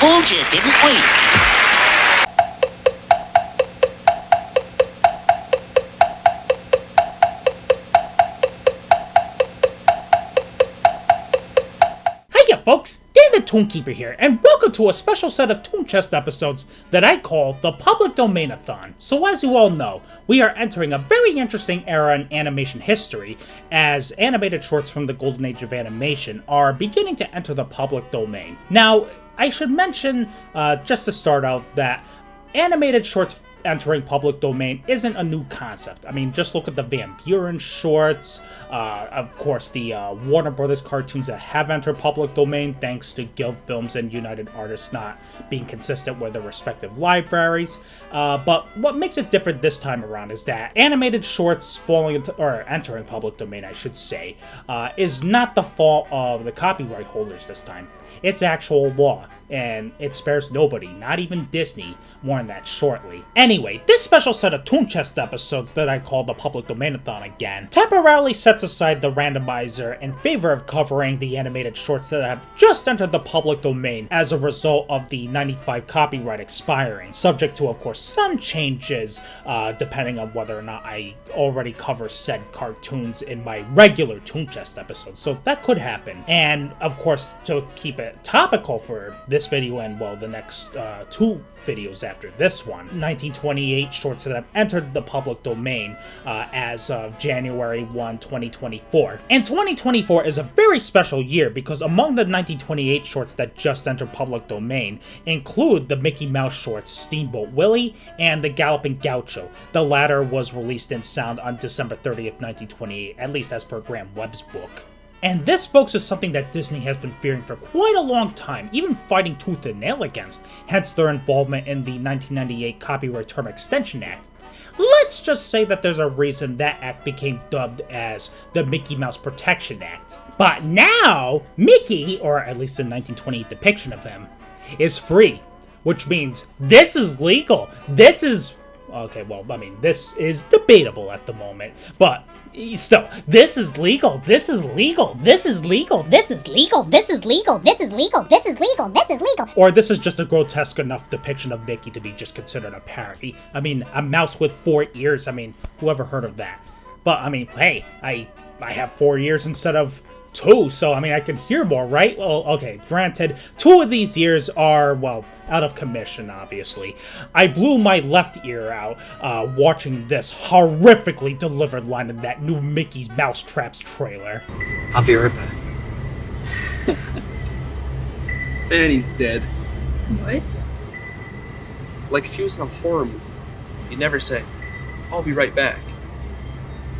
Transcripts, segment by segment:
told you, didn't we? Hiya folks, David Toonkeeper here, and welcome to a special set of Toon Chest episodes that I call the Public Domainathon. So as you all know, we are entering a very interesting era in animation history, as animated shorts from the golden age of animation are beginning to enter the public domain. Now, I should mention, just to start out, that animated shorts entering public domain isn't a new concept. I mean, just look at the Van Buren shorts, of course the Warner Brothers cartoons that have entered public domain thanks to Guild Films and United Artists not being consistent with their respective libraries. But what makes it different this time around is that animated shorts entering public domain, I should say, is not the fault of the copyright holders this time. It's actual law, and it spares nobody, not even Disney. More on that shortly. Anyway, this special set of Toon Chest episodes that I call the Public Domainathon again temporarily sets aside the randomizer in favor of covering the animated shorts that have just entered the public domain as a result of the 95 copyright expiring, subject to, of course, some changes depending on whether or not I already cover said cartoons in my regular Toon Chest episodes, so that could happen. And, of course, to keep it topical for this video and, well, the next two videos after this one, 1928 shorts that have entered the public domain as of January 1, 2024. And 2024 is a very special year because among the 1928 shorts that just entered public domain include the Mickey Mouse shorts Steamboat Willie and the Galloping Gaucho. The latter was released in sound on December 30th, 1928, at least as per Graham Webb's book. And this, folks, is something that Disney has been fearing for quite a long time, even fighting tooth and nail against, hence their involvement in the 1998 Copyright Term Extension Act. Let's just say that there's a reason that act became dubbed as the Mickey Mouse Protection Act. But now, Mickey, or at least the 1928 depiction of him, is free, which means this is legal. This is... okay, well, I mean, this is debatable at the moment, but still, this is legal, this is legal, this is legal, this is legal, this is legal, this is legal, this is legal, this is legal. Or this is just a grotesque enough depiction of Mickey to be just considered a parody. I mean, a mouse with 4 ears, I mean, whoever heard of that? But, I mean, hey, I have 4 ears instead of 2, so, I mean, I can hear more, right? Well, okay, granted, 2 of these ears are, well, out of commission, obviously. I blew my left ear out watching this horrifically delivered line in that new Mickey's Mousetraps trailer. I'll be right back. And he's dead. What? Like if he was in a horror movie, he'd never say, I'll be right back.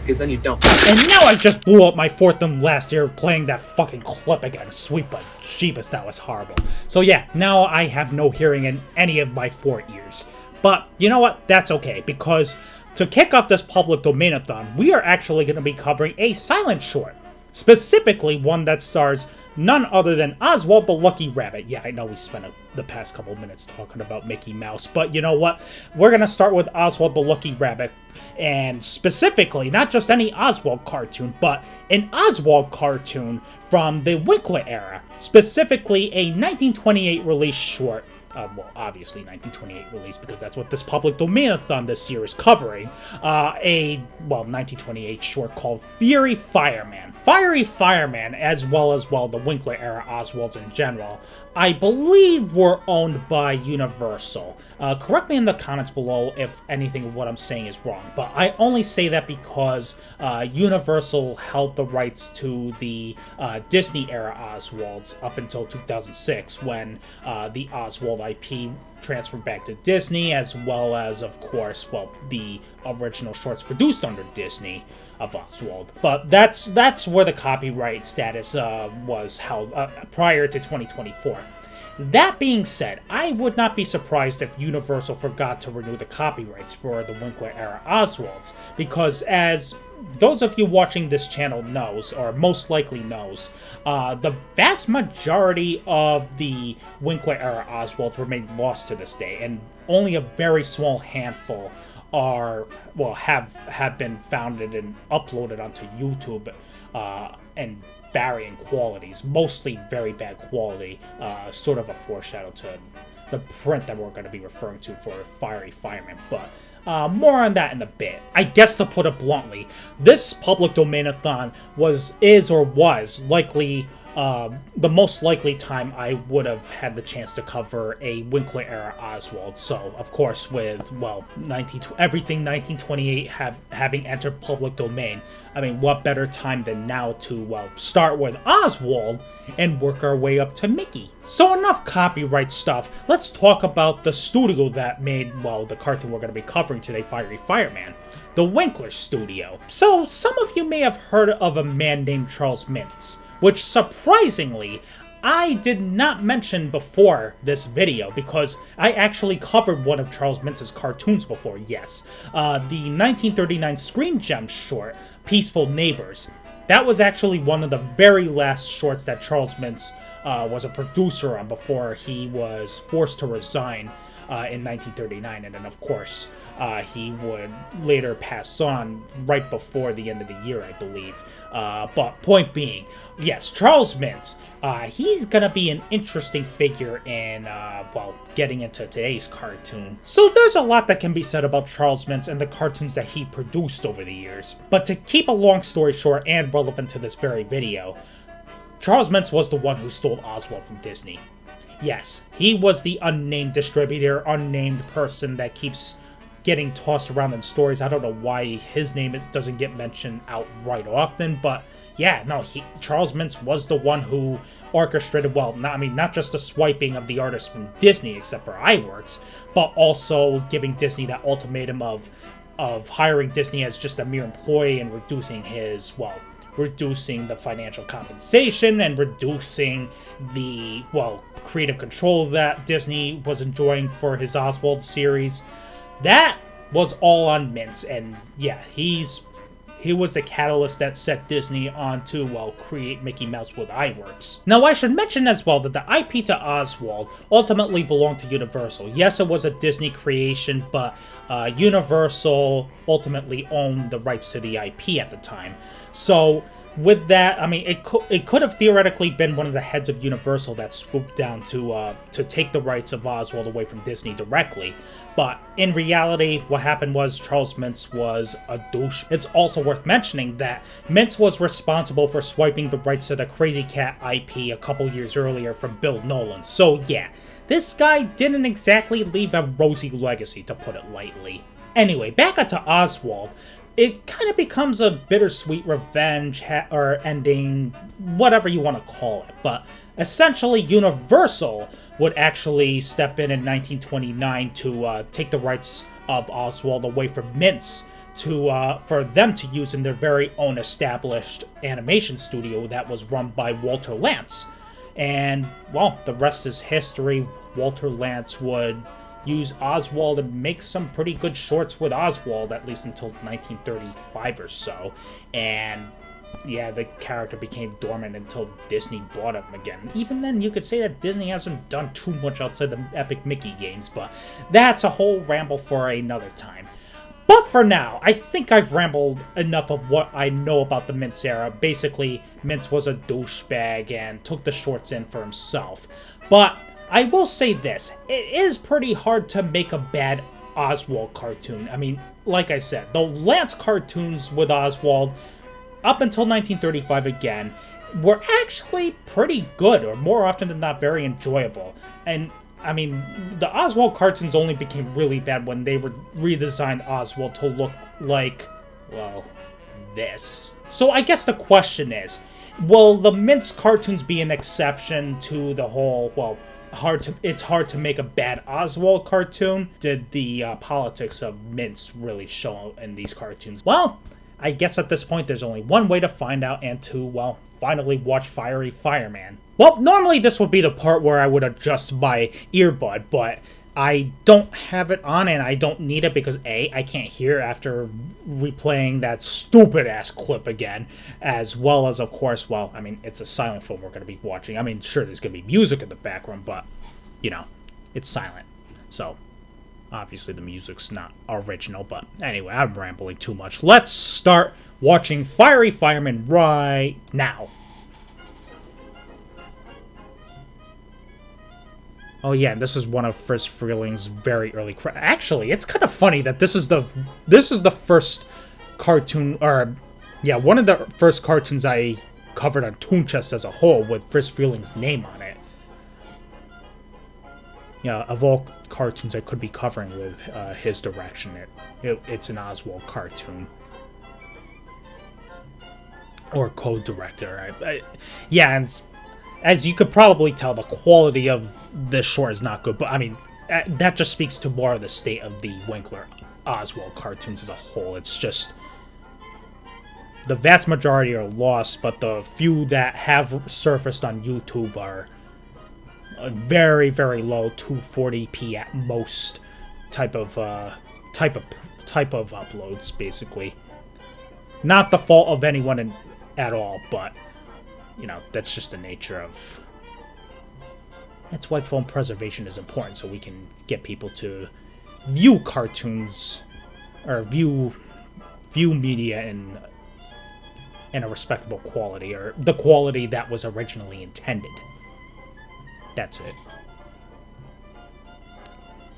Because then you don't. And now I just blew up my 4th and last ear playing that fucking clip again. Sweet but jeebus, that was horrible. So yeah, now I have no hearing in any of my 4 ears. But you know what? That's okay, because to kick off this public domainathon, we are actually going to be covering a silent short. Specifically, one that stars none other than Oswald the Lucky Rabbit. Yeah, I know we spent the past couple minutes talking about Mickey Mouse, but you know what? We're going to start with Oswald the Lucky Rabbit, and specifically, not just any Oswald cartoon, but an Oswald cartoon from the Winkler Era, specifically a 1928 release short. Well, obviously 1928 release, because that's what this Public Domainathon this year is covering. 1928 short called Fiery Fireman. Fiery Fireman, as well as, well, the Winkler Era Oswalds in general, I believe were owned by Universal. Correct me in the comments below if anything of what I'm saying is wrong, but I only say that because Universal held the rights to the Disney era Oswalds up until 2006, when the Oswald IP transferred back to Disney, as well as, of course, well, the original shorts produced under Disney of Oswald. But that's where the copyright status was held prior to 2024. That being said, I would not be surprised if Universal forgot to renew the copyrights for the Winkler Era Oswalds, because as those of you watching this channel knows, or most likely knows, the vast majority of the Winkler Era Oswalds remain lost to this day, and only a very small handful have been founded and uploaded onto YouTube and varying qualities, mostly very bad quality, sort of a foreshadow to the print that we're going to be referring to for Fiery Fireman, but more on that in a bit. I guess to put it bluntly, this public domainathon was likely the most likely time I would have had the chance to cover a Winkler Era Oswald. So, of course, with, everything 1928 having entered public domain, I mean, what better time than now to, start with Oswald and work our way up to Mickey. So enough copyright stuff, let's talk about the studio that made, the cartoon we're going to be covering today, Fiery Fireman. The Winkler Studio. So, some of you may have heard of a man named Charles Mintz, which, surprisingly, I did not mention before this video, because I actually covered one of Charles Mintz's cartoons before, yes. The 1939 Screen Gems short, Peaceful Neighbors. That was actually one of the very last shorts that Charles Mintz was a producer on before he was forced to resign in 1939, and then, of course, he would later pass on right before the end of the year, I believe. But point being, yes, Charles Mintz, he's gonna be an interesting figure in, getting into today's cartoon. So there's a lot that can be said about Charles Mintz and the cartoons that he produced over the years. But to keep a long story short and relevant to this very video, Charles Mintz was the one who stole Oswald from Disney. Yes, he was the unnamed distributor, unnamed person that keeps getting tossed around in stories. I don't know why his name doesn't get mentioned outright often, but yeah, no, Charles Mintz was the one who orchestrated, not just the swiping of the artists from Disney, except for iWorks, but also giving Disney that ultimatum of hiring Disney as just a mere employee and reducing the financial compensation and reducing the, creative control that Disney was enjoying for his Oswald series. That was all on Mintz, and yeah, he was the catalyst that set Disney on to, create Mickey Mouse with iWorks. Now, I should mention as well that the IP to Oswald ultimately belonged to Universal. Yes, it was a Disney creation, but Universal ultimately owned the rights to the IP at the time. So, with that, I mean, it could have theoretically been one of the heads of Universal that swooped down to take the rights of Oswald away from Disney directly. But in reality, what happened was Charles Mintz was a douche. It's also worth mentioning that Mintz was responsible for swiping the rights to the Crazy Cat IP a couple years earlier from Bill Nolan. So yeah, this guy didn't exactly leave a rosy legacy, to put it lightly. Anyway, back onto Oswald. It kind of becomes a bittersweet revenge or ending, whatever you want to call it. But essentially, Universal would actually step in 1929 to take the rights of Oswald away from Mintz for them to use in their very own established animation studio that was run by Walter Lantz. And, the rest is history. Walter Lantz would use Oswald and make some pretty good shorts with Oswald, at least until 1935 or so. And yeah, the character became dormant until Disney bought him again. Even then, you could say that Disney hasn't done too much outside the Epic Mickey games, but that's a whole ramble for another time. But for now, I think I've rambled enough of what I know about the Mintz era. Basically, Mintz was a douchebag and took the shorts in for himself. But I will say this, it is pretty hard to make a bad Oswald cartoon. I mean, like I said, the Lantz cartoons with Oswald, up until 1935 again, were actually pretty good, or more often than not, very enjoyable. And, I mean, the Oswald cartoons only became really bad when they redesigned Oswald to look like, this. So I guess the question is, will the Mintz cartoons be an exception to the whole, it's hard to make a bad Oswald cartoon? Did the politics of Mintz really show in these cartoons? Well, I guess at this point there's only one way to find out and to, finally watch Fiery Fireman. Well, normally this would be the part where I would adjust my earbud, but I don't have it on and I don't need it because A, I can't hear after replaying that stupid-ass clip again, as well as, of course, it's a silent film we're going to be watching. I mean, sure, there's going to be music in the background, but, it's silent. So, Obviously, the music's not original, but anyway, I'm rambling too much. Let's start watching Fiery Fireman right now. Oh yeah, this is one of Friz Freleng's very early. Actually, it's kind of funny that this is the first cartoon, or yeah, one of the first cartoons I covered on Toon Chest as a whole with Friz Freleng's name on it. Yeah, of all cartoons I could be covering with his direction, it's an Oswald cartoon. Or co-director. Yeah, and as you could probably tell, the quality of this short is not good, but I mean, that just speaks to more of the state of the Winkler Oswald cartoons as a whole. It's just, the vast majority are lost, but the few that have surfaced on YouTube are very, very low, 240p at most type of uploads, basically. Not the fault of anyone at all, but you know, that's just the nature of. That's why film preservation is important, so we can get people to view cartoons or view media in a respectable quality, or the quality that was originally intended. That's it.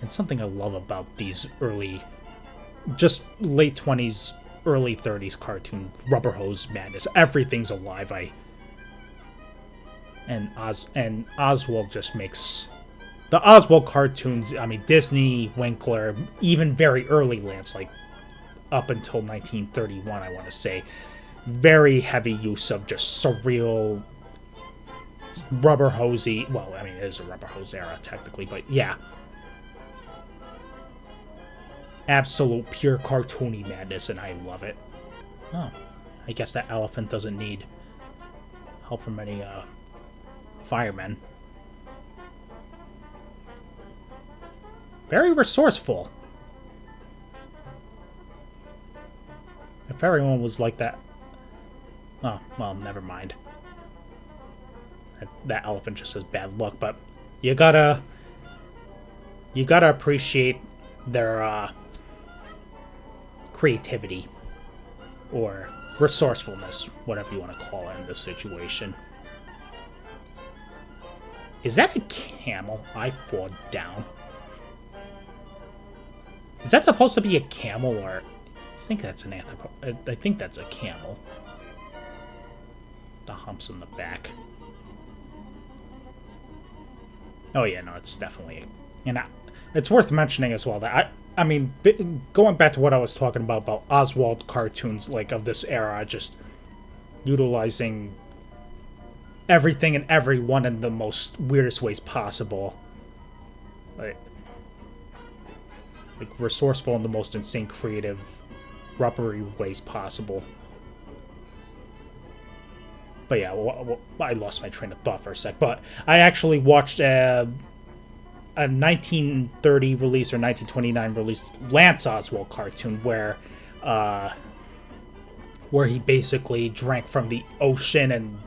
And something I love about these early, just late 20s, early 30s cartoon, Rubber Hose Madness, everything's alive. And Oswald just makes the Oswald cartoons. I mean, Disney, Winkler, even very early Lance, like up until 1931, I want to say, very heavy use of just surreal, rubber hosey. Well, I mean, it is a rubber hose era technically, but yeah, absolute pure cartoony madness, and I love it. Oh, I guess that elephant doesn't need help from any firemen. Very resourceful. If everyone was like that. Oh, well, never mind. That elephant just has bad luck, but you gotta appreciate their creativity or resourcefulness, whatever you want to call it in this situation. Is that a camel I fall down? Is that supposed to be a camel, or I think that's an I think that's a camel. The humps in the back. Oh yeah, no, it's definitely, and it's worth mentioning as well that I mean, going back to what I was talking about Oswald cartoons like of this era, just utilizing everything and everyone in the most weirdest ways possible, like resourceful in the most insane, creative, rubbery ways possible. But yeah, I lost my train of thought for a sec. But I actually watched a 1930 release or 1929 release Lance Oswald cartoon where he basically drank from the ocean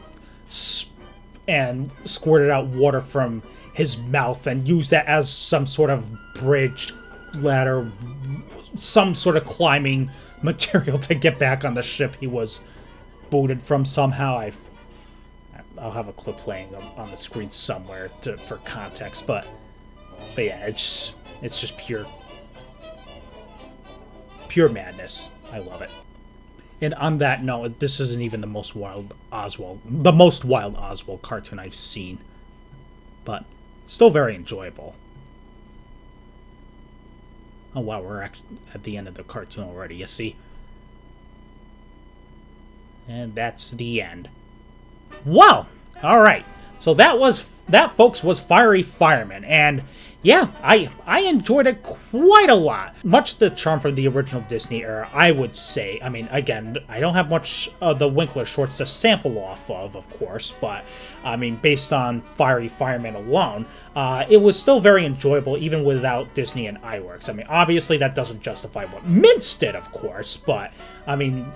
and squirted out water from his mouth and used that as some sort of bridge, ladder, some sort of climbing material to get back on the ship he was booted from somehow. I'll have a clip playing on the screen somewhere for context, but yeah, it's just pure madness. I love it. And on that note, this isn't even the most wild Oswald cartoon I've seen, but still very enjoyable. Oh wow, we're actually at the end of the cartoon already, you see? And that's the end. Wow! Alright, so that, folks, was Fiery Fireman, and yeah, I enjoyed it quite a lot. Much the charm from the original Disney era, I would say. I mean, again, I don't have much of the Winkler shorts to sample off of course, but, I mean, based on Fiery Fireman alone, it was still very enjoyable, even without Disney and iWorks. I mean, obviously that doesn't justify what Mintz did, of course, but, I mean,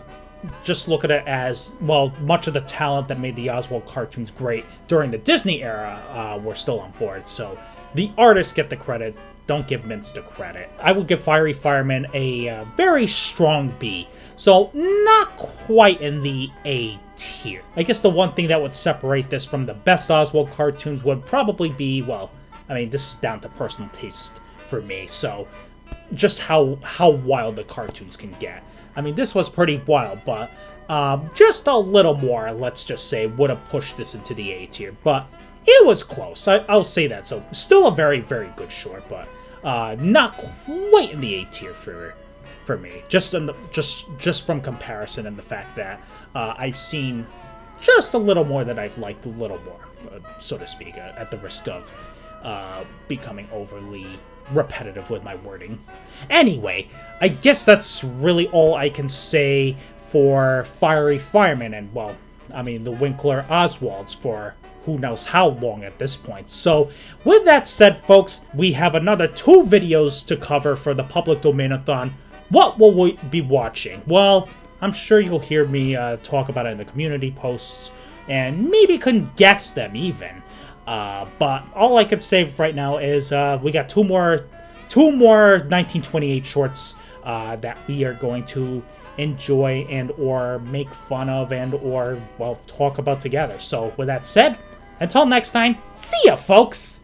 just look at it as, well, much of the talent that made the Oswald cartoons great during the Disney era were still on board, so the artists get the credit, don't give Mintz the credit. I would give Fiery Fireman a very strong B. So, not quite in the A tier. I guess the one thing that would separate this from the best Oswald cartoons would probably be, well, I mean, this is down to personal taste for me, so just how wild the cartoons can get. I mean, this was pretty wild, but just a little more, let's just say, would have pushed this into the A tier. But it was close, I'll say that. So, still a very, very good short, but not quite in the A tier for me, just from comparison and the fact that I've seen just a little more that I've liked a little more, so to speak, at the risk of becoming overly repetitive with my wording. Anyway, I guess that's really all I can say for Fiery Fireman and, well, I mean, the Winkler Oswalds for who knows how long at this point. So, with that said, folks, we have another 2 videos to cover for the Public Domainathon. What will we be watching? Well, I'm sure you'll hear me talk about it in the community posts, and maybe couldn't guess them even. But all I can say right now is we got two more 1928 shorts that we are going to enjoy and or make fun of and or, well, talk about together. So with that said, until next time, see ya, folks!